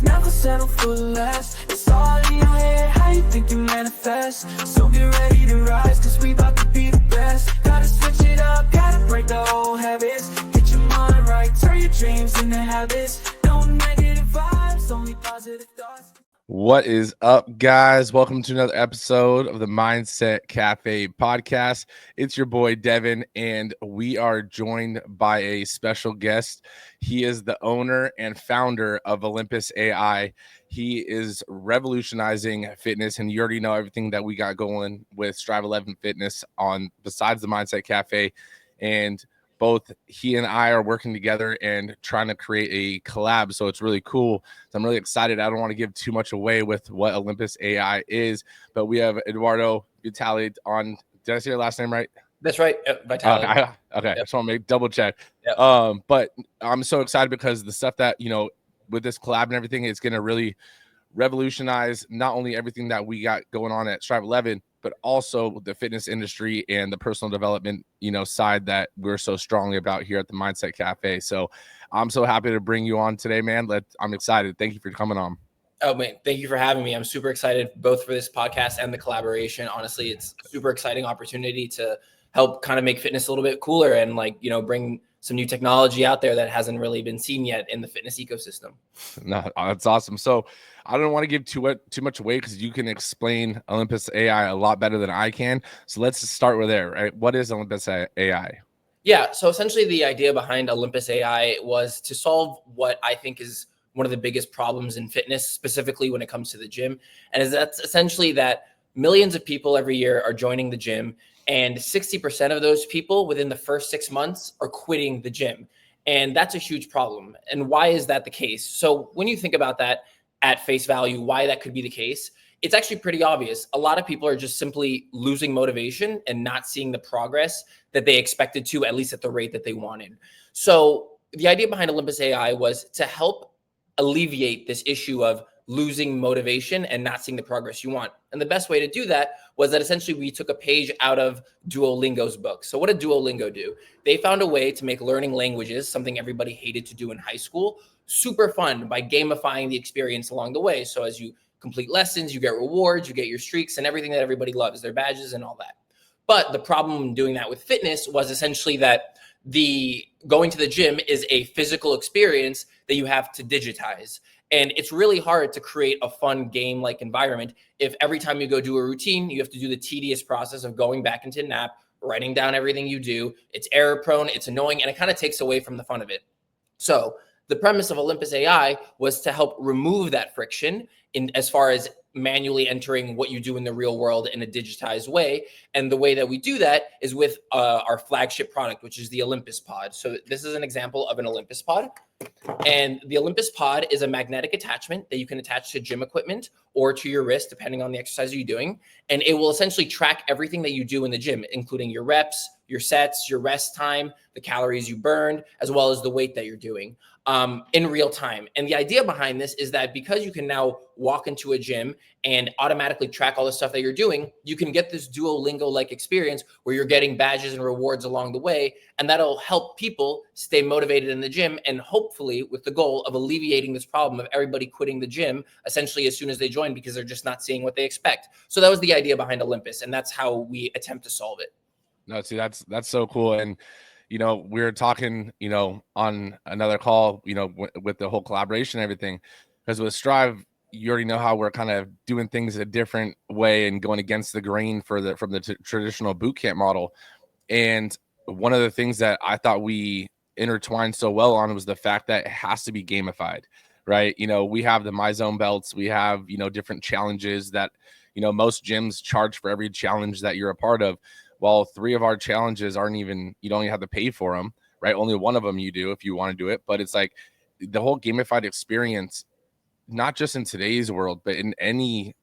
never settle for less. It's all in your head, how you think you manifest. So get ready to rise, cause we about to be the best. Gotta switch it up, gotta break the old habits. Get your mind right, turn your dreams into habits. No negative vibes, only positive thoughts. What is up, guys? Welcome to another episode of the Mindset Cafe podcast. It's your boy Devan, and we are joined by a special guest. He is the owner and founder of Olympus AI. He is revolutionizing fitness, and you already know everything that we got going with Strive 11 Fitness on besides the Mindset Cafe. And both he and I are working together and trying to create a collab. So it's really cool. So I'm really excited. I don't want to give too much away with what Olympus AI is, but we have Eduardo Vitale on. Did I say your last name right? That's right. Vitale. Okay. Yep. Just want to make double check. Yep. But I'm so excited because the stuff that, with this collab and everything, it's going to really revolutionize not only everything that we got going on at Strive 11, but also the fitness industry and the personal development, side that we're so strongly about here at the Mindset Cafe. So I'm so happy to bring you on today, man. I'm excited. Thank you for coming on. Oh man, thank you for having me. I'm super excited both for this podcast and the collaboration. Honestly, it's a super exciting opportunity to help kind of make fitness a little bit cooler and bring some new technology out there that hasn't really been seen yet in the fitness ecosystem. No, that's awesome. So I don't want to give too much away because you can explain Olympus AI a lot better than I can. So let's start with there, right? What is Olympus AI? Yeah. So essentially the idea behind Olympus AI was to solve what I think is one of the biggest problems in fitness, specifically when it comes to the gym. And that's essentially that millions of people every year are joining the gym, and 60% of those people within the first 6 months are quitting the gym. And that's a huge problem. And why is that the case? So when you think about that at face value, why that could be the case, it's actually pretty obvious. A lot of people are just simply losing motivation and not seeing the progress that they expected to, at least at the rate that they wanted. So the idea behind Olympus AI was to help alleviate this issue of losing motivation and not seeing the progress you want. And the best way to do that was that essentially we took a page out of Duolingo's book. So what did Duolingo do? They found a way to make learning languages, something everybody hated to do in high school, super fun by gamifying the experience along the way. So as you complete lessons, you get rewards, you get your streaks and everything that everybody loves, their badges and all that. But the problem in doing that with fitness was essentially that the going to the gym is a physical experience that you have to digitize. And it's really hard to create a fun game-like environment if every time you go do a routine, you have to do the tedious process of going back into nap, writing down everything you do. It's error-prone, it's annoying, and it kind of takes away from the fun of it. So the premise of Olympus AI was to help remove that friction in as far as manually entering what you do in the real world in a digitized way. And the way that we do that is with our flagship product, which is the Olympus Pod. So this is an example of an Olympus Pod. And the Olympus Pod is a magnetic attachment that you can attach to gym equipment or to your wrist, depending on the exercise you're doing. And it will essentially track everything that you do in the gym, including your reps, your sets, your rest time, the calories you burned, as well as the weight that you're doing in real time. And the idea behind this is that because you can now walk into a gym and automatically track all the stuff that you're doing, you can get this Duolingo-like experience where you're getting badges and rewards along the way. And that'll help people stay motivated in the gym, and hopefully with the goal of alleviating this problem of everybody quitting the gym essentially as soon as they join because they're just not seeing what they expect. So that was the idea behind Olympus, and that's how we attempt to solve it. No, see, that's so cool. And we were talking, on another call, with the whole collaboration and everything, because with Strive, you already know how we're kind of doing things a different way and going against the grain from the traditional boot camp model. And one of the things that I thought we intertwined so well on was the fact that it has to be gamified, right? We have the MyZone belts, we have, different challenges that, most gyms charge for every challenge that you're a part of. Well, 3 of our challenges you don't even have to pay for them, right? Only one of them you do if you want to do it. But it's like the whole gamified experience, not just in today's world, but in any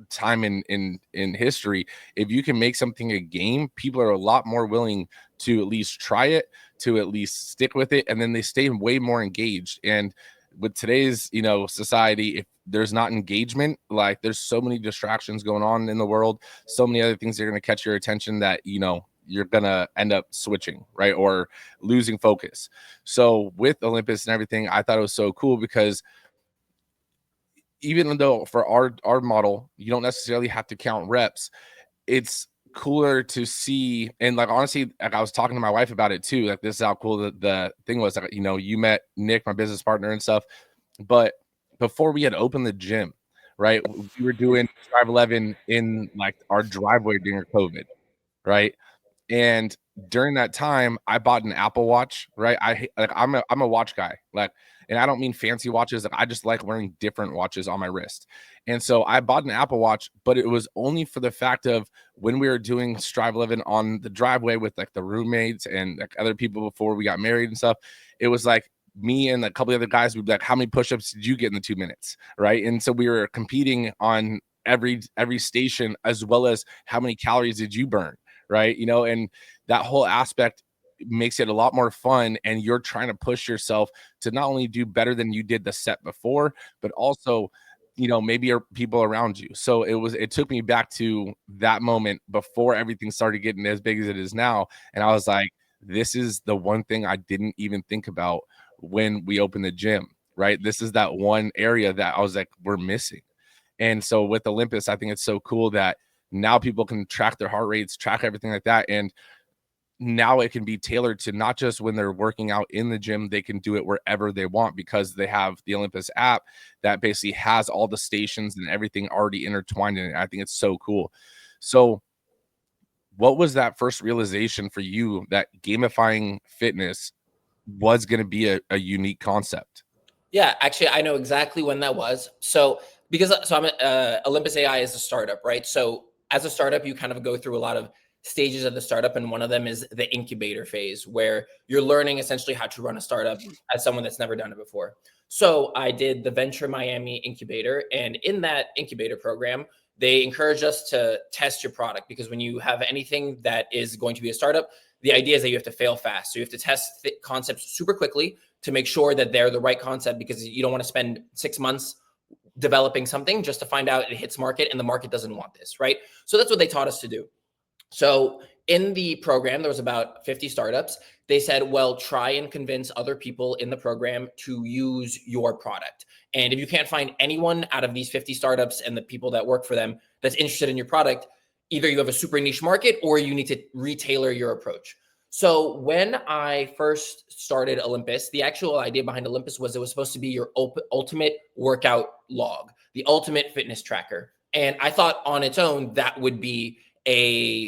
time in history, if you can make something a game, people are a lot more willing to at least try it, to at least stick with it, and then they stay way more engaged. And with today's society, if there's not engagement, like there's so many distractions going on in the world, so many other things that are going to catch your attention that you're gonna end up switching, right, or losing focus. So with Olympus and everything, I thought it was so cool because even though for our model, you don't necessarily have to count reps, it's cooler to see. And like, honestly, like I was talking to my wife about it too. Like, this is how cool the thing was. Like, you know, you met Nick, my business partner and stuff, but before we had opened the gym, right, we were doing 511 in like our driveway during COVID, right? And during that time, I bought an Apple Watch, right? Like I'm a watch guy, like, and I don't mean fancy watches. Like, I just like wearing different watches on my wrist. And so I bought an Apple Watch, but it was only for the fact of when we were doing Strive 11 on the driveway with like the roommates and like other people before we got married and stuff. It was like me and a couple of other guys would be like, how many push-ups did you get in the 2 minutes? Right. And so we were competing on every station, as well as how many calories did you burn? Right. You know, and that whole aspect makes it a lot more fun. And you're trying to push yourself to not only do better than you did the set before, but also, you know, maybe people around you. So it took me back to that moment before everything started getting as big as it is now. And I was like, this is the one thing I didn't even think about when we opened the gym, right? This is that one area that I was like, we're missing. And so with Olympus, I think it's so cool that now people can track their heart rates, track everything like that. And now it can be tailored to not just when they're working out in the gym, they can do it wherever they want because they have the Olympus app that basically has all the stations and everything already intertwined in it. I think it's so cool. So what was that first realization for you that gamifying fitness was going to be a unique concept? Yeah, actually, I know exactly when that was. So I'm Olympus AI is a startup, right? So as a startup, you kind of go through a lot of stages of the startup, and one of them is the incubator phase, where you're learning essentially how to run a startup as someone that's never done it before. So I did the Venture Miami incubator, and in that incubator program, they encourage us to test your product, because when you have anything that is going to be a startup, the idea is that you have to fail fast. So you have to test concepts super quickly to make sure that they're the right concept, because you don't want to spend 6 months developing something just to find out it hits market and the market doesn't want this, right? So that's what they taught us to do. So in the program, there was about 50 startups. They said, well, try and convince other people in the program to use your product. And if you can't find anyone out of these 50 startups and the people that work for them that's interested in your product, either you have a super niche market or you need to retailer your approach. So when I first started Olympus, the actual idea behind Olympus was it was supposed to be your ultimate workout log, the ultimate fitness tracker. And I thought on its own that would be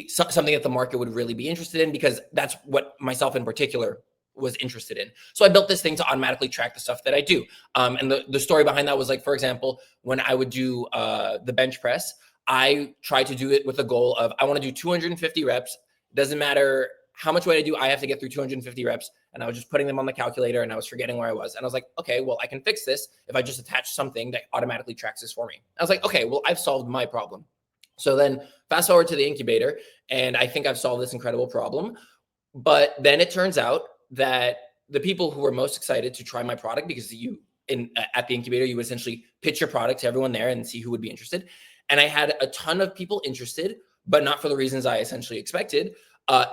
something that the market would really be interested in, because that's what myself in particular was interested in. So I built this thing to automatically track the stuff that I do. And the story behind that was, like, for example, when I would do the bench press, I tried to do it with the goal of, I want to do 250 reps. Doesn't matter how much weight I do, I have to get through 250 reps. And I was just putting them on the calculator and I was forgetting where I was. And I was like, okay, well, I can fix this if I just attach something that automatically tracks this for me. I was like, okay, well, I've solved my problem. So then fast forward to the incubator, and I think I've solved this incredible problem. But then it turns out that the people who were most excited to try my product, because at the incubator, you would essentially pitch your product to everyone there and see who would be interested. And I had a ton of people interested, but not for the reasons I essentially expected.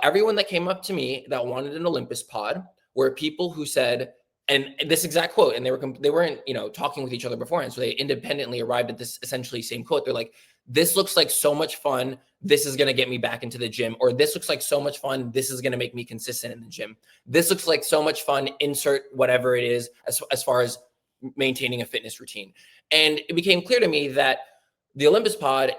Everyone that came up to me that wanted an Olympus Pod were people who said, and this exact quote, and they weren't, talking with each other beforehand. So they independently arrived at this essentially same quote. They're like, this looks like so much fun. This is going to get me back into the gym. Or this looks like so much fun. This is going to make me consistent in the gym. This looks like so much fun. Insert whatever it is as far as maintaining a fitness routine. And it became clear to me that the Olympus Pod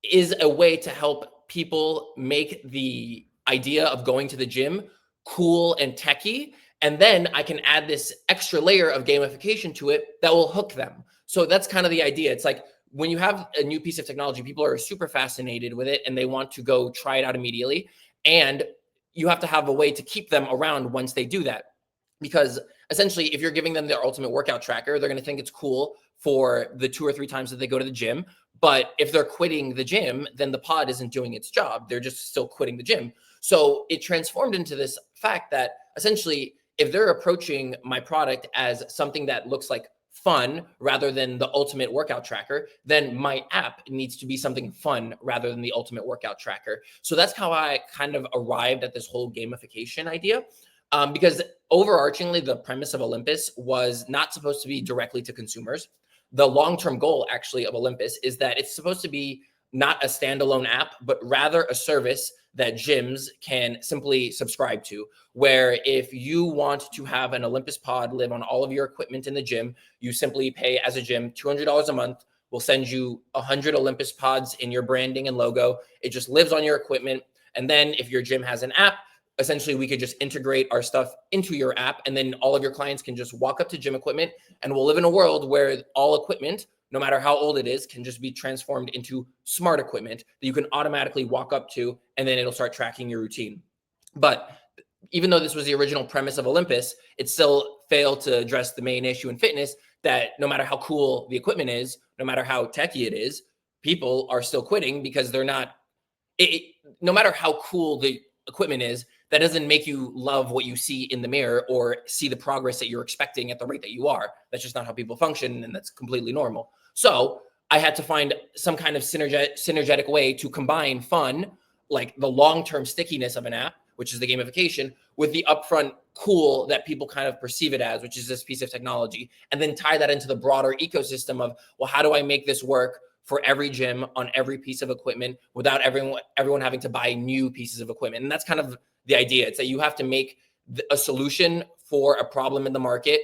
is a way to help people make the idea of going to the gym cool and techy. And then I can add this extra layer of gamification to it that will hook them. So that's kind of the idea. It's like, when you have a new piece of technology, people are super fascinated with it and they want to go try it out immediately. And you have to have a way to keep them around once they do that. Because essentially, if you're giving them their ultimate workout tracker, they're going to think it's cool for the 2 or 3 times that they go to the gym. But if they're quitting the gym, then the pod isn't doing its job. They're just still quitting the gym. So it transformed into this fact that essentially, if they're approaching my product as something that looks like fun rather than the ultimate workout tracker, then my app needs to be something fun rather than the ultimate workout tracker. So that's how I kind of arrived at this whole gamification idea. Because overarchingly, the premise of Olympus was not supposed to be directly to consumers. The long-term goal actually of Olympus is that it's supposed to be not a standalone app, but rather a service that gyms can simply subscribe to, where if you want to have an Olympus Pod live on all of your equipment in the gym, you simply pay as a gym $200 a month. We'll send you 100 Olympus Pods in your branding and logo. It just lives on your equipment. And then if your gym has an app, essentially we could just integrate our stuff into your app, and then all of your clients can just walk up to gym equipment, and we'll live in a world where all equipment, no matter how old it is, can just be transformed into smart equipment that you can automatically walk up to, and then it'll start tracking your routine. But even though this was the original premise of Olympus, it still failed to address the main issue in fitness, that no matter how cool the equipment is, no matter how techy it is, people are still quitting because they're not, no matter how cool the equipment is, that doesn't make you love what you see in the mirror or see the progress that you're expecting at the rate that you are. That's just not how people function, and that's completely normal. So I had to find some kind of synergetic way to combine fun, like the long-term stickiness of an app, which is the gamification, with the upfront cool that people kind of perceive it as, which is this piece of technology, and then tie that into the broader ecosystem of, well, how do I make this work for every gym on every piece of equipment without everyone having to buy new pieces of equipment? And that's kind of the idea. It's that you have to make a solution for a problem in the market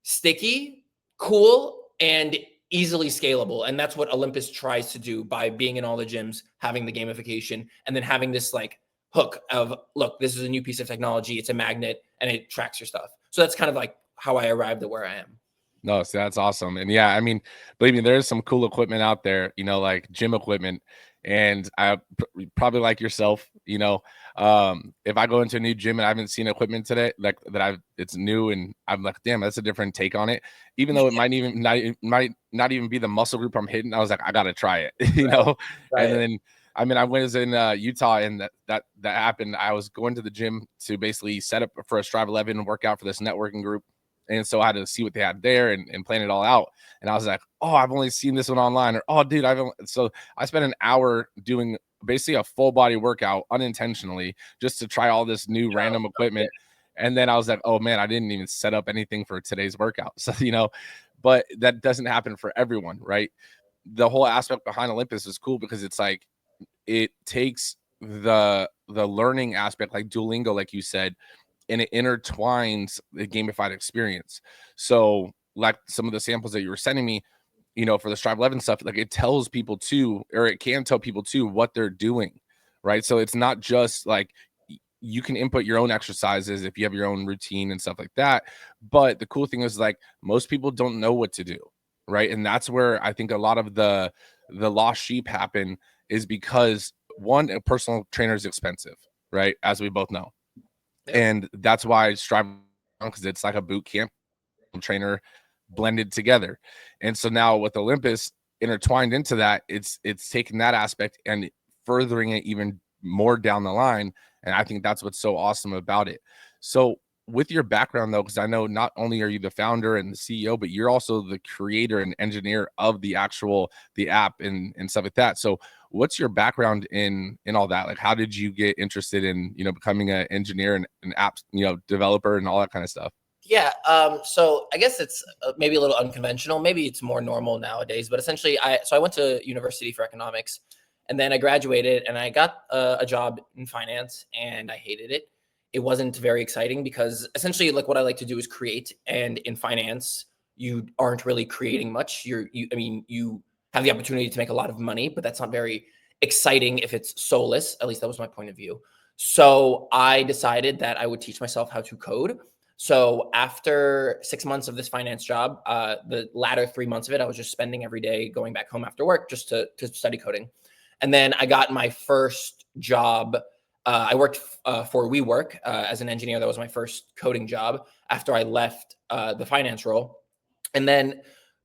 sticky, cool, and easily scalable. And that's what Olympus tries to do by being in all the gyms, having the gamification, and then having this like hook of, look, this is a new piece of technology. It's a magnet and it tracks your stuff. So that's kind of like how I arrived at where I am. No, so that's awesome. And yeah, I mean, believe me, there's some cool equipment out there, like gym equipment. And I probably like yourself, if I go into a new gym and I haven't seen equipment today, like that it's new, and I'm like, damn, that's a different take on it. Even though it might not even be the muscle group I'm hitting, I was like, I gotta try it, Right. And then I mean, I was in Utah, and that happened. I was going to the gym to basically set up for a Strive 11 workout for this networking group. And so I had to see what they had there and plan it all out. And I was like, oh, I've only seen this one online, or, oh, dude, so I spent an hour doing basically a full body workout unintentionally just to try all this new random equipment. And then I was like, oh man, I didn't even set up anything for today's workout. So, but that doesn't happen for everyone, right? The whole aspect behind Olympus is cool because it's like, it takes the learning aspect, like Duolingo, like you said, and it intertwines the gamified experience. So like some of the samples that you were sending me, for the Strive 11 stuff, like it tells people too, or it can tell people too what they're doing, right? So it's not just like you can input your own exercises if you have your own routine and stuff like that. But the cool thing is, like, most people don't know what to do, right? And that's where I think a lot of the lost sheep happen, is because one, a personal trainer is expensive, right? As we both know. And that's why I strive, because it's like a boot camp trainer blended together. And so now with Olympus intertwined into that, it's taking that aspect and furthering it even more down the line. And I think that's what's so awesome about it. So with your background though, because I know not only are you the founder and the CEO, but you're also the creator and engineer of the app and stuff like that. So what's your background in all that? Like, how did you get interested in, becoming an engineer and an app, developer and all that kind of stuff? Yeah. So I guess it's maybe a little unconventional. Maybe it's more normal nowadays, but essentially I went to university for economics, and then I graduated and I got a job in finance, and I hated it. It wasn't very exciting because essentially, like, what I like to do is create. And in finance, you aren't really creating much. You have the opportunity to make a lot of money, but that's not very exciting if it's soulless. At least that was my point of view. So I decided that I would teach myself how to code. So after 6 months of this finance job, the latter 3 months of it, I was just spending every day going back home after work just to study coding. And then I got my first job. I worked for WeWork as an engineer. That was my first coding job after I left the finance role. And then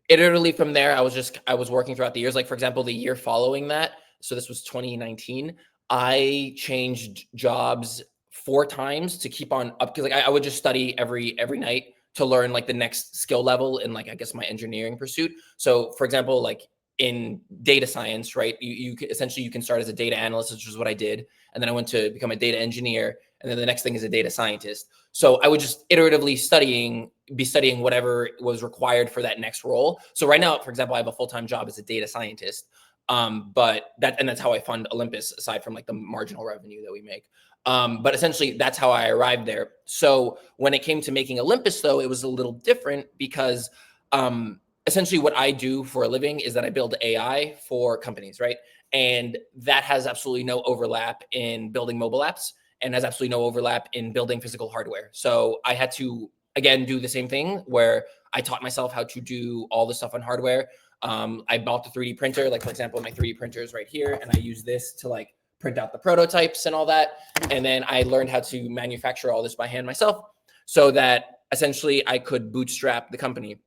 iteratively from there, I was working throughout the years. Like, for example, the year following that, so this was 2019, I changed jobs 4 times to keep on up, because like I would just study every night to learn like the next skill level in, like, I guess, my engineering pursuit. So for example, like in data science, right, you essentially you can start as a data analyst, which is what I did, and then I went to become a data engineer, And then the next thing is a data scientist. So I would just iteratively be studying whatever was required for that next role. So right now, for example, I have a full-time job as a data scientist. But that's how I fund Olympus, aside from like the marginal revenue that we make. But essentially that's how I arrived there. So when it came to making Olympus, though, it was a little different because essentially what I do for a living is that I build AI for companies, right? And that has absolutely no overlap in building mobile apps and has absolutely no overlap in building physical hardware. So I had to, again, do the same thing where I taught myself how to do all the stuff on hardware. I bought the 3D printer, like for example, my 3D printer is right here, and I use this to like print out the prototypes and all that. And then I learned how to manufacture all this by hand myself so that essentially I could bootstrap the company.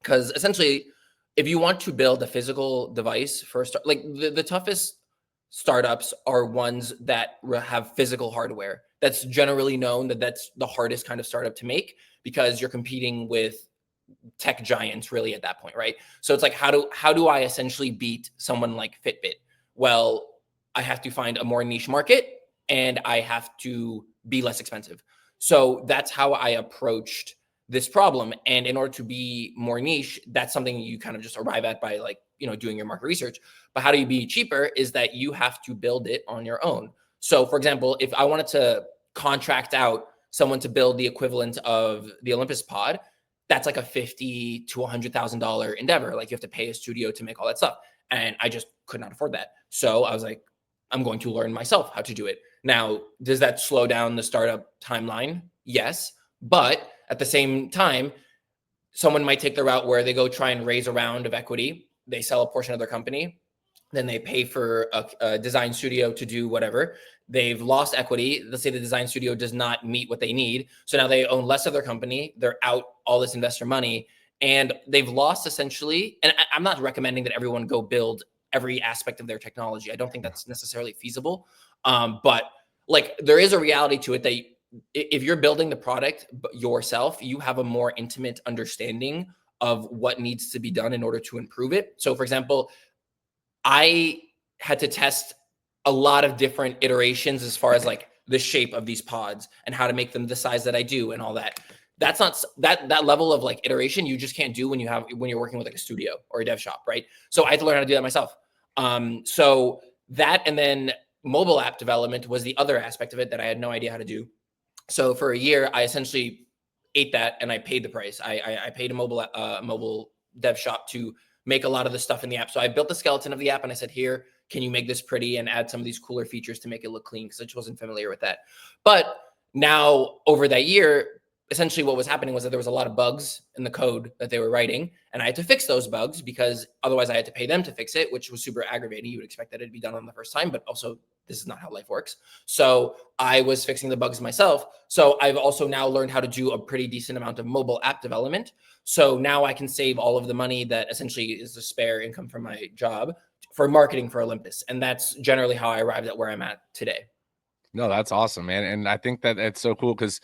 Because essentially, if you want to build a physical device like the toughest startups are ones that have physical hardware. That's generally known that's the hardest kind of startup to make because you're competing with tech giants really at that point, right? So it's like, how do I essentially beat someone like Fitbit? Well, I have to find a more niche market and I have to be less expensive. So that's how I approached this problem. And in order to be more niche, that's something you kind of just arrive at by like, doing your market research. But how do you be cheaper is that you have to build it on your own. So for example, if I wanted to contract out someone to build the equivalent of the Olympus Pod, that's like a $50,000 to $100,000 endeavor. Like you have to pay a studio to make all that stuff. And I just could not afford that. So I was like, I'm going to learn myself how to do it. Now, does that slow down the startup timeline? Yes. But at the same time, someone might take the route where they go try and raise a round of equity. They sell a portion of their company. Then they pay for a design studio to do whatever. They've lost equity. Let's say the design studio does not meet what they need. So now they own less of their company. They're out all this investor money and they've lost essentially. And I'm not recommending that everyone go build every aspect of their technology. I don't think that's necessarily feasible. But like there is a reality to it that if you're building the product yourself, you have a more intimate understanding of what needs to be done in order to improve it. So for example, I had to test a lot of different iterations as far as like the shape of these pods and how to make them the size that I do and all that. That's not that level of like iteration you just can't do when you're working with like a studio or a dev shop, right? So I had to learn how to do that myself. So that, and then mobile app development was the other aspect of it that I had no idea how to do. So for a year, I essentially ate that and I paid the price. I paid a mobile dev shop to make a lot of the stuff in the app. So I built the skeleton of the app and I said, here, can you make this pretty and add some of these cooler features to make it look clean? Because I just wasn't familiar with that. But now over that year, essentially what was happening was that there was a lot of bugs in the code that they were writing. And I had to fix those bugs because otherwise I had to pay them to fix it, which was super aggravating. You would expect that it'd be done on the first time, but also this is not how life works. So I was fixing the bugs myself. So I've also now learned how to do a pretty decent amount of mobile app development. So now I can save all of the money that essentially is the spare income from my job for marketing for Olympus. And that's generally how I arrived at where I'm at today. No, that's awesome, man. And I think that it's so cool because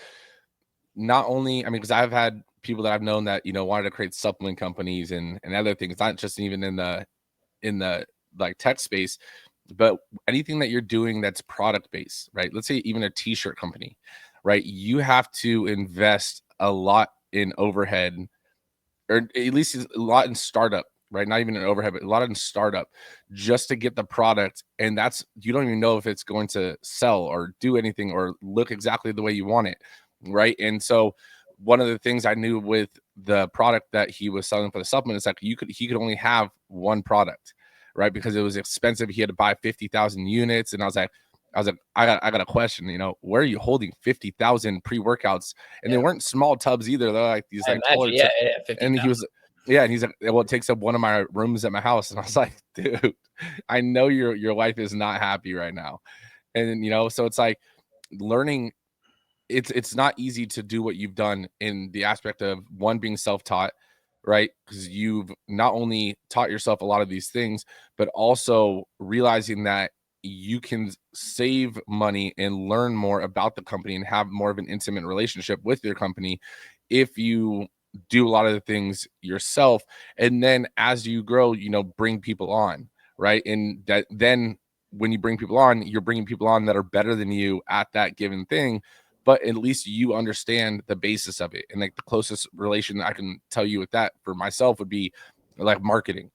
not only, I mean, because I've had people that I've known that, wanted to create supplement companies and other things, not just even in the like tech space, but anything that you're doing that's product based, right? Let's say even a t-shirt company, right? You have to invest a lot in overhead, or at least a lot in startup, right? Not even an overhead, but a lot in startup just to get the product. And you don't even know if it's going to sell or do anything or look exactly the way you want it, right? And so one of the things I knew with the product that he was selling for the supplement is like he could only have one product, right? Because it was expensive. He had to buy 50,000 units. And I was like, I got a question, where are you holding 50,000 pre-workouts? And they weren't small tubs either. They're like these like taller tubs. 50, and he was, and he's like, well, it takes up one of my rooms at my house. And I was like, dude, I know your wife is not happy right now. And, so it's like learning, it's not easy to do what you've done in the aspect of one, being self-taught, right? Because you've not only taught yourself a lot of these things, but also realizing that you can save money and learn more about the company and have more of an intimate relationship with your company if you do a lot of the things yourself. And then as you grow, bring people on, right? And that then when you bring people on, you're bringing people on that are better than you at that given thing, but at least you understand the basis of it. And like the closest relation I can tell you with that for myself would be like marketing.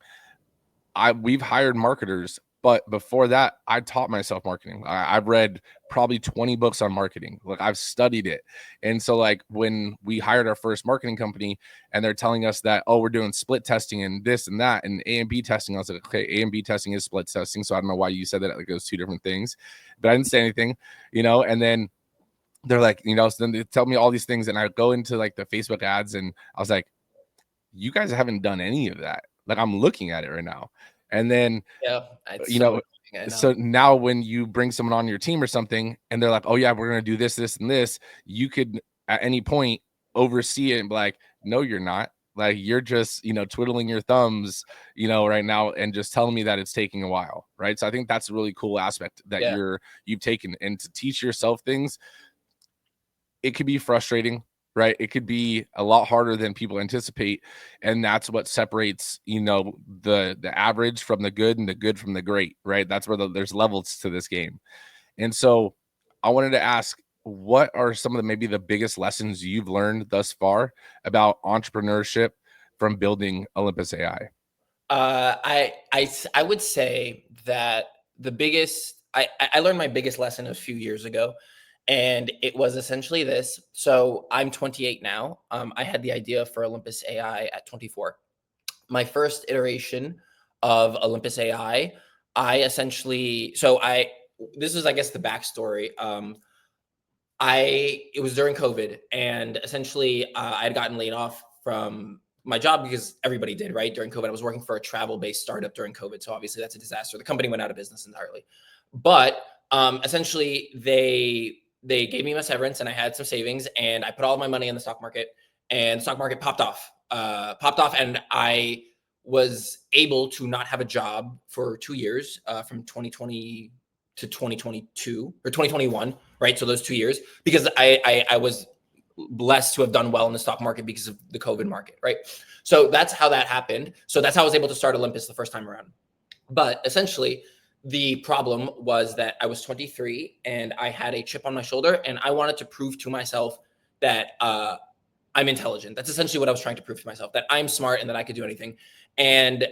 We've hired marketers, but before that, I taught myself marketing. I've read probably 20 books on marketing. Like I've studied it. And so like when we hired our first marketing company and they're telling us that, oh, we're doing split testing and this and that and A and B testing, I was like, okay, A and B testing is split testing. So I don't know why you said that, like those two different things, but I didn't say anything, and then they're like, so then they tell me all these things and I go into like the Facebook ads and I was like, you guys haven't done any of that. Like I'm looking at it right now. And then, Yeah, it's you so know, annoying, I know. so now when you bring someone on your team or something and they're like, oh yeah, we're going to do this, this, and this, you could at any point oversee it and be like, no, you're not. Like you're just, twiddling your thumbs, right now and just telling me that it's taking a while. Right. So I think that's a really cool aspect that Yeah. you've taken, and to teach yourself things, it could be frustrating, right? It could be a lot harder than people anticipate. And that's what separates, the average from the good and the good from the great, right? That's where there's levels to this game. And so I wanted to ask, what are some of maybe the biggest lessons you've learned thus far about entrepreneurship from building Olympus AI? I would say that the biggest I learned my biggest lesson a few years ago, and it was essentially this. So I'm 28 now. I had the idea for Olympus AI at 24. My first iteration of Olympus AI, this is, I guess, the backstory. It was during COVID, and essentially I had gotten laid off from my job because everybody did, right? During COVID, I was working for a travel-based startup during COVID. So obviously that's a disaster. The company went out of business entirely. But essentially they gave me my severance and I had some savings and I put all of my money in the stock market, and the stock market popped off. And I was able to not have a job for 2 years, from 2020 to 2022 or 2021, right? So those 2 years, because I was blessed to have done well in the stock market because of the COVID market, right? So that's how that happened. So that's how I was able to start Olympus the first time around. But essentially, the problem was that I was 23 and I had a chip on my shoulder, and I wanted to prove to myself that I'm intelligent. That's essentially what I was trying to prove to myself, that I'm smart and that I could do anything. And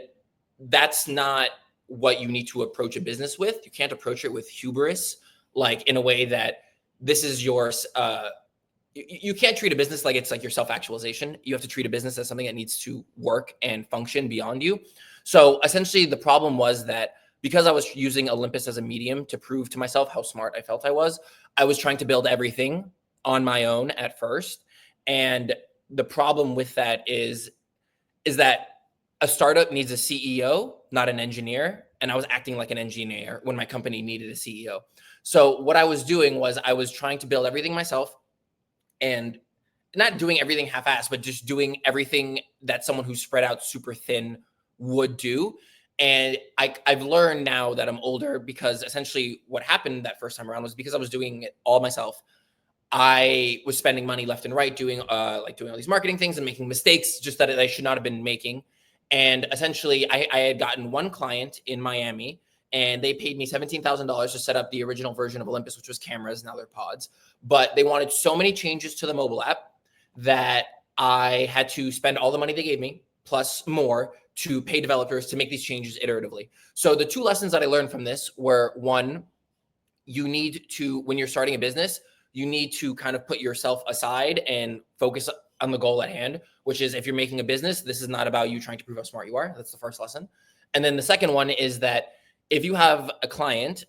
that's not what you need to approach a business with. You can't approach it with hubris, like in a way that this is yours. You can't treat a business like it's like your self-actualization. You have to treat a business as something that needs to work and function beyond you. So essentially the problem was that because I was using Olympus as a medium to prove to myself how smart I felt I was trying to build everything on my own at first. And the problem with that is that a startup needs a CEO, not an engineer. And I was acting like an engineer when my company needed a CEO. So what I was doing was I was trying to build everything myself, and not doing everything half-assed, but just doing everything that someone who's spread out super thin would do. And I've learned now that I'm older, because essentially what happened that first time around was because I was doing it all myself. I was spending money left and right doing all these marketing things and making mistakes just that I should not have been making. And essentially I had gotten one client in Miami, and they paid me $17,000 to set up the original version of Olympus, which was cameras. Now they're pods. But they wanted so many changes to the mobile app that I had to spend all the money they gave me, plus more, to pay developers to make these changes iteratively. So the two lessons that I learned from this were, one, you need to, when you're starting a business, you need to kind of put yourself aside and focus on the goal at hand, which is, if you're making a business, this is not about you trying to prove how smart you are. That's the first lesson. And then the second one is that if you have a client,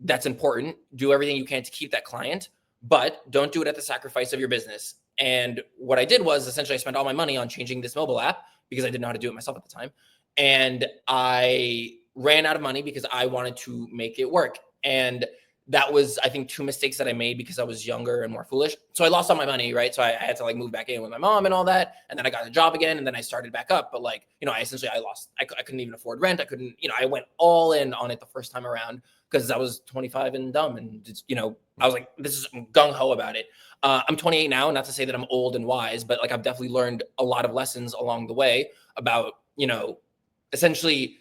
that's important. Do everything you can to keep that client, but don't do it at the sacrifice of your business. And what I did was essentially I spent all my money on changing this mobile app because I didn't know how to do it myself at the time. And I ran out of money because I wanted to make it work. And that was, I think, two mistakes that I made because I was younger and more foolish. So I lost all my money, right? So I had to move back in with my mom and all that. And then I got a job again, and then I started back up. But I couldn't even afford rent. I couldn't, I went all in on it the first time around because I was 25 and dumb. And just, I was like, I'm gung ho about it. I'm 28 now, not to say that I'm old and wise, but I've definitely learned a lot of lessons along the way about, essentially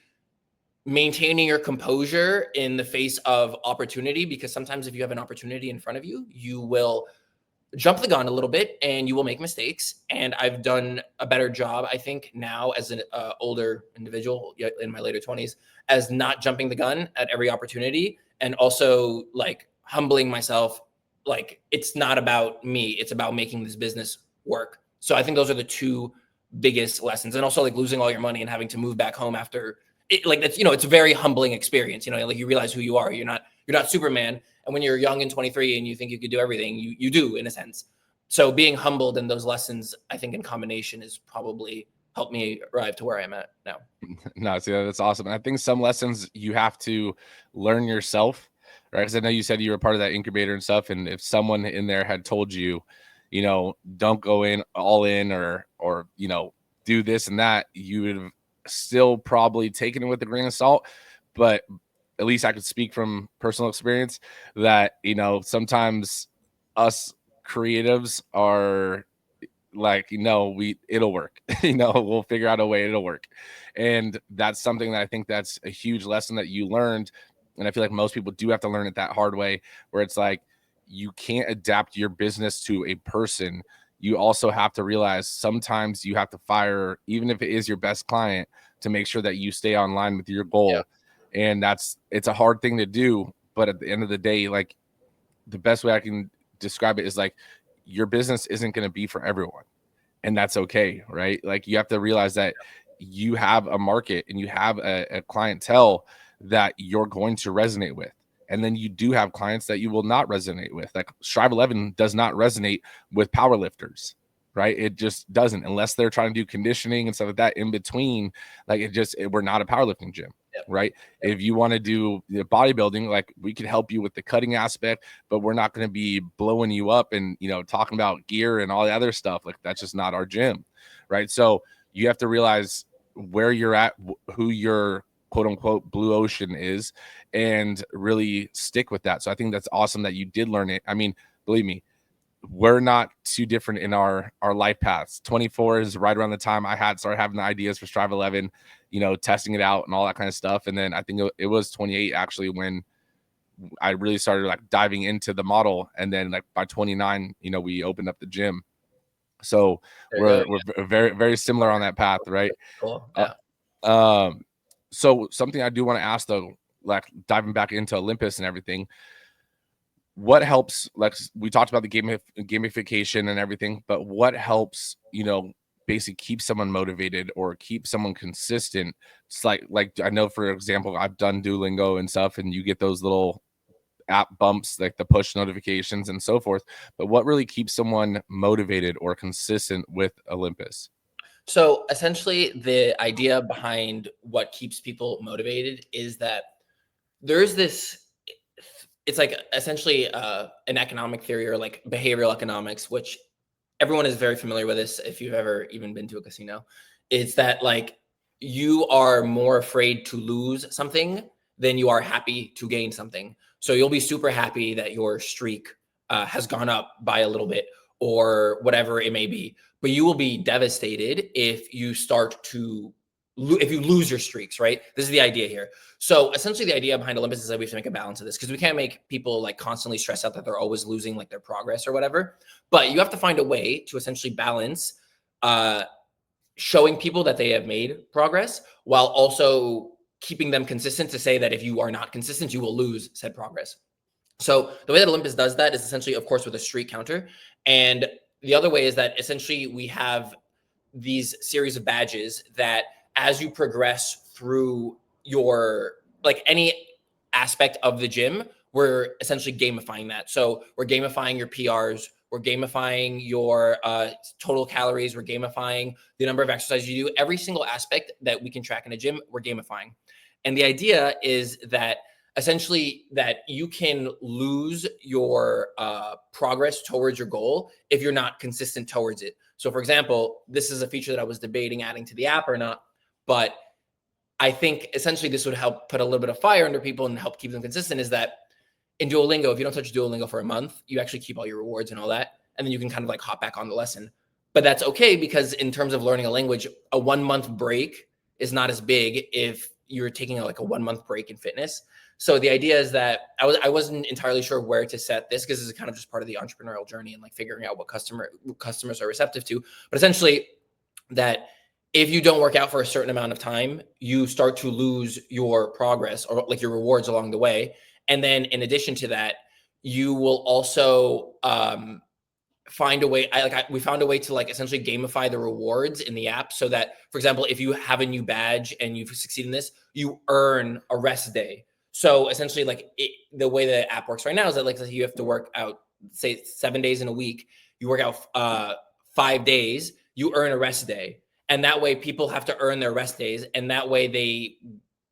maintaining your composure in the face of opportunity, because sometimes if you have an opportunity in front of you, you will jump the gun a little bit and you will make mistakes. And I've done a better job, I think, now as an older individual in my later 20s, as not jumping the gun at every opportunity, and also like humbling myself. Like, it's not about me, it's about making this business work. So I think those are the two biggest lessons. And also like losing all your money and having to move back home after it, like that's, it's a very humbling experience. Like you realize who you are. You're not Superman. And when you're young and 23 and you think you could do everything, you do, in a sense. So being humbled and those lessons, I think in combination, is probably helped me arrive to where I'm at now. No, see, that's awesome. And I think some lessons you have to learn yourself, right? Because I know you said you were part of that incubator and stuff. And if someone in there had told you, don't go in all in or do this and that, you would have still probably taken it with a grain of salt. But at least I could speak from personal experience that, sometimes us creatives are like, it'll work, we'll figure out a way, it'll work. And that's something that I think that's a huge lesson that you learned. And I feel like most people do have to learn it that hard way, where it's like, you can't adapt your business to a person. You also have to realize sometimes you have to fire, even if it is your best client, to make sure that you stay online with your goal. Yeah. And it's a hard thing to do. But at the end of the day, like, the best way I can describe it is like, your business isn't going to be for everyone. And that's okay, right? Like, you have to realize that you have a market and you have a clientele that you're going to resonate with. And then you do have clients that you will not resonate with. Like, Strive 11 does not resonate with powerlifters, right? It just doesn't, unless they're trying to do conditioning and stuff like that in between. Like, we're not a powerlifting gym. Yep. Right. Yep. If you want to do bodybuilding, like, we can help you with the cutting aspect, but we're not going to be blowing you up and, talking about gear and all the other stuff. Like, that's just not our gym. Right. So you have to realize where you're at, who your quote unquote blue ocean is, and really stick with that. So I think that's awesome that you did learn it. I mean, believe me, we're not too different in our life paths. 24 is right around the time I started having the ideas for Strive 11, testing it out and all that kind of stuff. And then I think it was 28 actually when I really started like diving into the model. And then like by 29, we opened up the gym. So we're very, very similar on that path, right? Cool. Yeah. So something I do want to ask though, like diving back into Olympus and everything, what helps, like we talked about the gamification and everything, but what helps, basically keep someone motivated or keep someone consistent? It's like I know, for example, I've done Duolingo and stuff, and you get those little app bumps, like the push notifications and so forth. But what really keeps someone motivated or consistent with Olympus? So essentially, the idea behind what keeps people motivated is that there's this, it's like essentially an economic theory, or like behavioral economics, which everyone is very familiar with this if you've ever even been to a casino. It's that like, you are more afraid to lose something than you are happy to gain something. So you'll be super happy that your streak has gone up by a little bit or whatever it may be, but you will be devastated if you if you lose your streaks, right? This is the idea here. So essentially the idea behind Olympus is that we have to make a balance of this, because we can't make people like constantly stress out that they're always losing like their progress or whatever. But you have to find a way to essentially balance showing people that they have made progress while also keeping them consistent, to say that if you are not consistent, you will lose said progress. So the way that Olympus does that is essentially, of course, with a streak counter. And the other way is that essentially we have these series of badges that, as you progress through your, like any aspect of the gym, we're essentially gamifying that. So we're gamifying your PRs, we're gamifying your total calories, we're gamifying the number of exercises you do. Every single aspect that we can track in a gym, we're gamifying. And the idea is that essentially that you can lose your progress towards your goal if you're not consistent towards it. So for example, this is a feature that I was debating adding to the app or not, but I think essentially this would help put a little bit of fire under people and help keep them consistent, is that in Duolingo, if you don't touch Duolingo for a month, you actually keep all your rewards and all that. And then you can kind of like hop back on the lesson. But that's okay, because in terms of learning a language, a 1 month break is not as big if you're taking like a 1 month break in fitness. So the idea is that I wasn't entirely sure where to set this, because this is kind of just part of the entrepreneurial journey and like figuring out what customers are receptive to. But essentially, that if you don't work out for a certain amount of time, you start to lose your progress or like your rewards along the way. And then in addition to that, you will also find a way. We found a way to like essentially gamify the rewards in the app, so that, for example, if you have a new badge and you've succeeded in this, you earn a rest day. So essentially, like the way the app works right now is that like you have to work out, say 7 days in a week, you work out 5 days, you earn a rest day. And that way people have to earn their rest days. And that way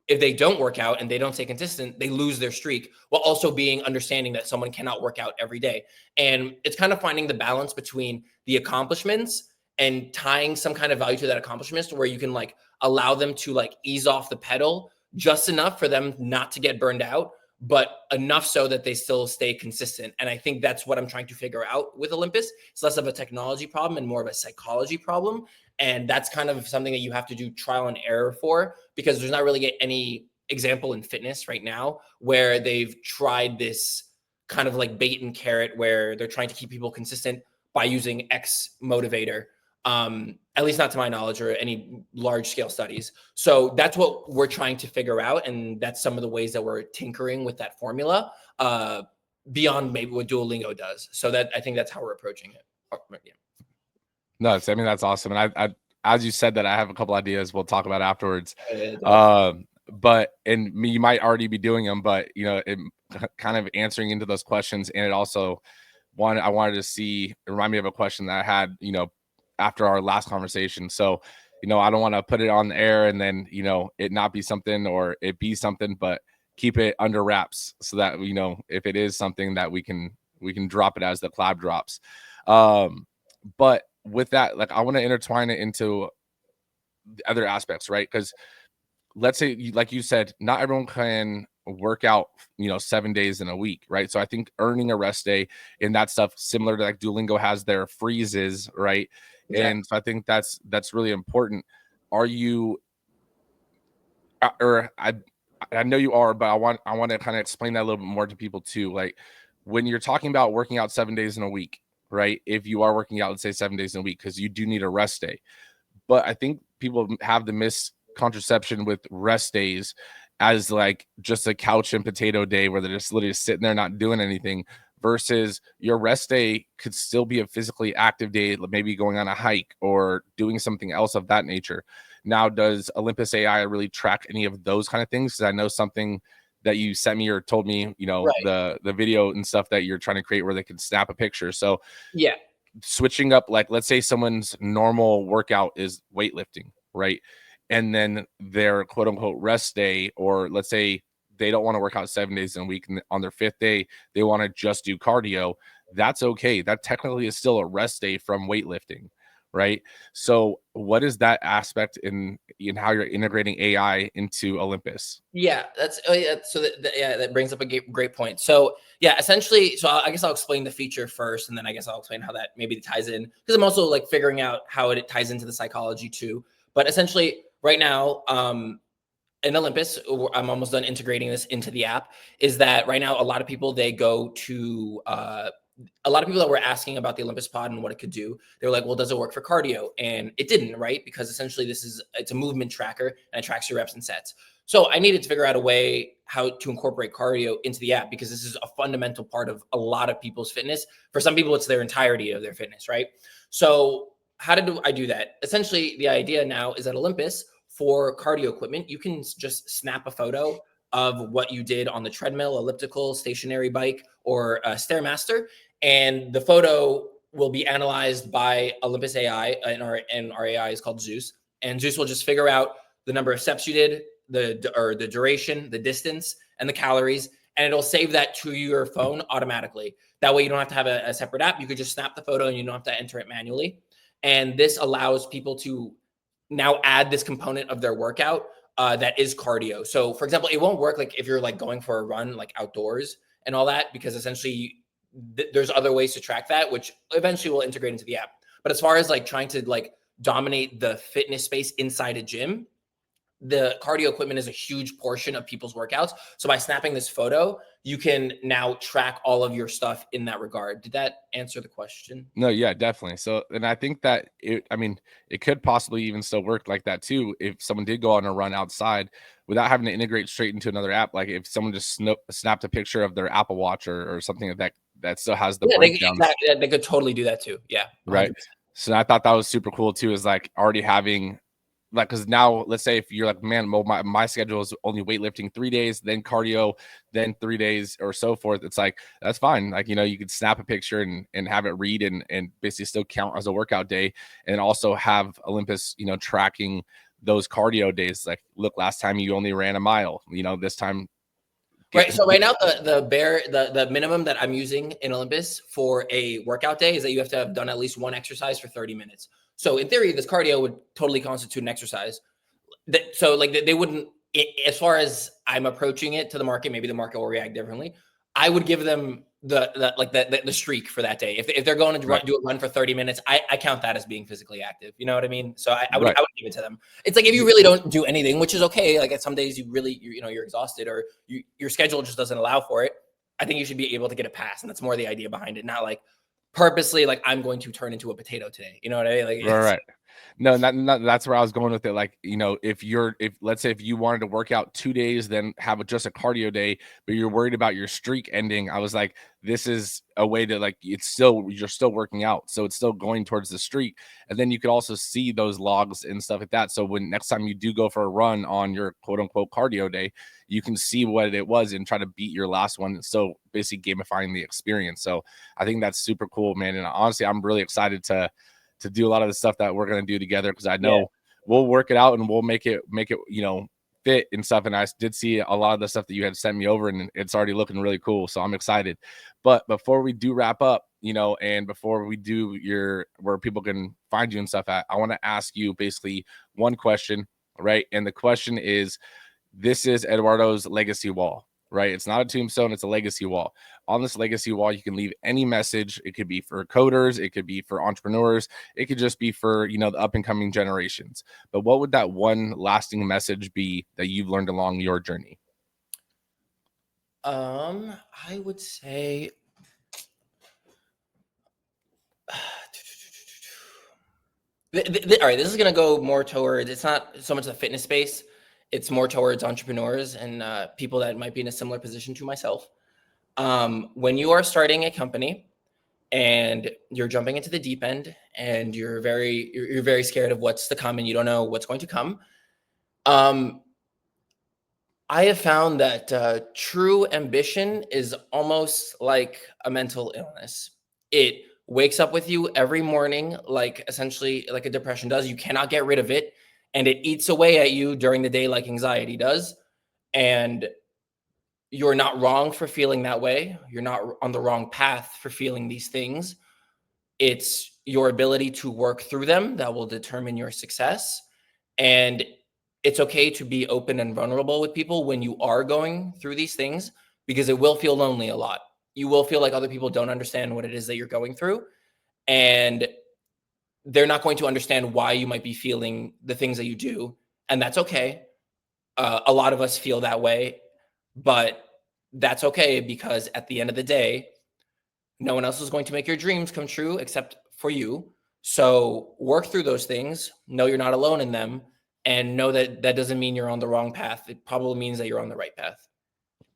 if they don't work out and they don't stay consistent, they lose their streak, while also being understanding that someone cannot work out every day. And it's kind of finding the balance between the accomplishments and tying some kind of value to that accomplishment, where you can like allow them to like ease off the pedal just enough for them not to get burned out, but enough so that they still stay consistent. And I think that's what I'm trying to figure out with Olympus. It's less of a technology problem and more of a psychology problem. And that's kind of something that you have to do trial and error for, because there's not really any example in fitness right now where they've tried this kind of like bait and carrot, where they're trying to keep people consistent by using X motivator. At least not to my knowledge, or any large scale studies. So that's what we're trying to figure out. And that's some of the ways that we're tinkering with that formula, beyond maybe what Duolingo does. So that, I think that's how we're approaching it. Yeah. No, I mean, that's awesome. And I, as you said that, I have a couple ideas we'll talk about afterwards. But, and you might already be doing them, but you know, it kind of answering into those questions. And it also, I wanted to see, it reminded me of a question that I had, you know, after our last conversation. So, you know, I don't want to put it on the air and then, you know, it not be something, or it be something, but keep it under wraps, so that, you know, if it is something that we can drop it as the collab drops. But with that, like, I want to intertwine it into the other aspects, right? Because let's say, like you said, not everyone can work out, you know, 7 days in a week, right? So I think earning a rest day and that stuff, similar to like Duolingo has their freezes, right? Exactly. And so I think that's really important. Are you, or I know you are, but I want to kind of explain that a little bit more to people too. Like, when you're talking about working out 7 days in a week, right? If you are working out, let's say 7 days in a week, because you do need a rest day. But I think people have the misconception with rest days as like just a couch and potato day, where they're just literally sitting there not doing anything, versus your rest day could still be a physically active day, maybe going on a hike or doing something else of that nature. Now, does Olympus AI really track any of those kind of things? Because I know something that you sent me or told me, you know, right, the video and stuff that you're trying to create where they can snap a picture. So yeah, switching up, like, let's say someone's normal workout is weightlifting, right? And then their quote unquote rest day, or let's say they don't want to work out 7 days in a week, and on their 5th day, they want to just do cardio. That's okay. That technically is still a rest day from weightlifting, right? So what is that aspect in how you're integrating AI into Olympus? Yeah, that brings up a great point. So yeah, essentially, so I guess I'll explain the feature first, and then I guess I'll explain how that maybe ties in, because I'm also like figuring out how it ties into the psychology too. But essentially, right now, in Olympus, I'm almost done integrating this into the app, is that right now a lot of people, they go to a lot of people that were asking about the Olympus Pod and what it could do, they were like, well, does it work for cardio? And it didn't, right? Because essentially it's a movement tracker, and it tracks your reps and sets. So I needed to figure out a way how to incorporate cardio into the app, because this is a fundamental part of a lot of people's fitness. For some people, it's their entirety of their fitness, right? So how did I do that? Essentially, the idea now is that Olympus, for cardio equipment, you can just snap a photo of what you did on the treadmill, elliptical, stationary bike, or Stairmaster, and the photo will be analyzed by Olympus AI, and our AI is called Zeus. And Zeus will just figure out the number of steps you did, the duration, the distance, and the calories, and it'll save that to your phone automatically. That way you don't have to have a separate app. You could just snap the photo and you don't have to enter it manually. And this allows people to now add this component of their workout that is cardio. So for example, it won't work like if you're like going for a run, like outdoors and all that, because essentially there's other ways to track that, which eventually will integrate into the app. But as far as like trying to like dominate the fitness space inside a gym, the cardio equipment is a huge portion of people's workouts. So by snapping this photo, you can now track all of your stuff in that regard. Did that answer the question? No, yeah, definitely. So, and I think that it could possibly even still work like that too. If someone did go on a run outside without having to integrate straight into another app, like if someone just snapped a picture of their Apple Watch or something like that still has the breakdowns. They could totally do that too. Yeah. 100%. Right. So I thought that was super cool too, is like already having like, because now let's say if you're like, man, well, my schedule is only weightlifting 3 days, then cardio, then 3 days or so forth. It's like, that's fine. Like, you could snap a picture and have it read and basically still count as a workout day, and also have Olympus, tracking those cardio days. Like, look, last time you only ran a mile, this time. Right. So right now, the minimum that I'm using in Olympus for a workout day is that you have to have done at least one exercise for 30 minutes. So in theory, this cardio would totally constitute an exercise. So like they wouldn't, as far as I'm approaching it to the market, maybe the market will react differently. I would give them the streak for that day. If they're going to do a run for 30 minutes, I count that as being physically active. You know what I mean? So I would give it to them. It's like, if you really don't do anything, which is okay. Like, at some days you're exhausted, or your schedule just doesn't allow for it. I think you should be able to get a pass. And that's more the idea behind it. Not like purposely, like, I'm going to turn into a potato today. You know what I mean? Like, right. No, that's where I was going with it. Like, if let's say if you wanted to work out 2 days, then have just a cardio day, but you're worried about your streak ending, I was like, this is a way to, like, you're still working out, so it's still going towards the streak. And then you could also see those logs and stuff like that. So when next time you do go for a run on your quote unquote cardio day, you can see what it was and try to beat your last one. So basically gamifying the experience. So I think that's super cool, man. And honestly, I'm really excited to do a lot of the stuff that we're going to do together, because I know we'll work it out and we'll make it fit and stuff. And I did see a lot of the stuff that you had sent me over, and it's already looking really cool. So I'm excited. But before we do wrap up, and before we do where people can find you and stuff at, I want to ask you basically one question, right? And the question is, this is Eduardo's legacy wall, right? It's not a tombstone, it's a legacy wall. On this legacy wall, you can leave any message. It could be for coders, it could be for entrepreneurs, it could just be for, the up and coming generations. But what would that one lasting message be that you've learned along your journey? I would say, all right, this is going to go more towards, it's not so much the fitness space. It's more towards entrepreneurs and people that might be in a similar position to myself. When you are starting a company and you're jumping into the deep end and you're very scared of what's to come and you don't know what's going to come, I have found that true ambition is almost like a mental illness. It wakes up with you every morning, like essentially like a depression does. You cannot get rid of it. And it eats away at you during the day like anxiety does. And you're not wrong for feeling that way. You're not on the wrong path for feeling these things. It's your ability to work through them that will determine your success. And it's okay to be open and vulnerable with people when you are going through these things, because it will feel lonely a lot. You will feel like other people don't understand what it is that you're going through. And they're not going to understand why you might be feeling the things that you do. And that's okay. A lot of us feel that way, but that's okay, because at the end of the day, no one else is going to make your dreams come true except for you. So work through those things. Know you're not alone in them, and know that that doesn't mean you're on the wrong path. It probably means that you're on the right path.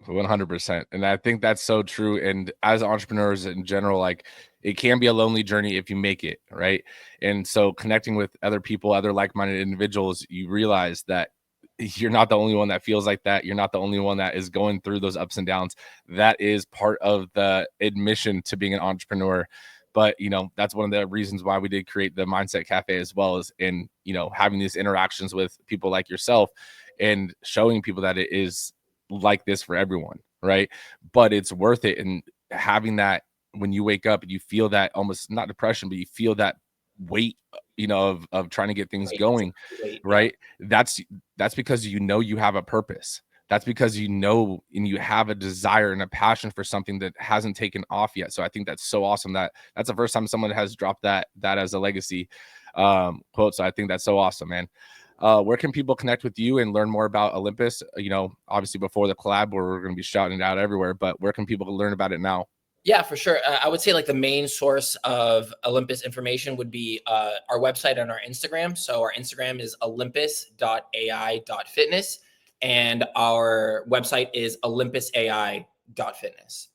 100%. And I think that's so true. And as entrepreneurs in general, like, it can be a lonely journey if you make it, right? And so connecting with other people, other like-minded individuals, you realize that you're not the only one that feels like that. You're not the only one that is going through those ups and downs. That is part of the admission to being an entrepreneur. But, that's one of the reasons why we did create the Mindset Cafe as well, as in, having these interactions with people like yourself and showing people that it is like this for everyone, right? But it's worth it. And having that, when you wake up and you feel that almost not depression, but you feel that weight, of trying to get things going, right? That's because you have a purpose. That's because and you have a desire and a passion for something that hasn't taken off yet. So I think that's so awesome. That's the first time someone has dropped that as a legacy quote. So I think that's so awesome, man. where can people connect with you and learn more about Olympus? Obviously before the collab, where we're going to be shouting it out everywhere, but where can people learn about it now? Yeah, for sure. I would say like the main source of Olympus information would be our website and our Instagram. So our Instagram is olympus.ai.fitness and our website is olympusai.fitness.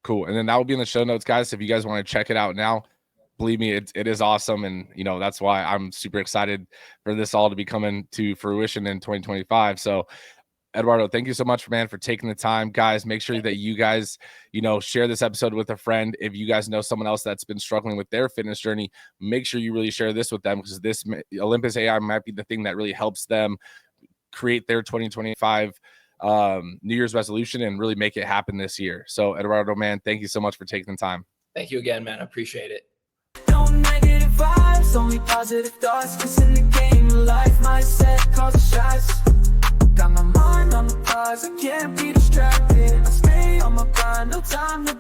Cool. And then that will be in the show notes, guys. If you guys want to check it out now, believe me, it is awesome. And, that's why I'm super excited for this all to be coming to fruition in 2025. So Eduardo, thank you so much, man, for taking the time. Guys, make sure that you guys, share this episode with a friend. If you guys know someone else that's been struggling with their fitness journey, make sure you really share this with them, because this Olympus AI might be the thing that really helps them create their 2025 New Year's resolution and really make it happen this year. So Eduardo, man, thank you so much for taking the time. Thank you again, man. I appreciate it. No negative vibes, only positive thoughts. Cause in the game of life, mindset calls the shots. Got my mind on the prize, I can't be distracted. I stay on my grind, no time to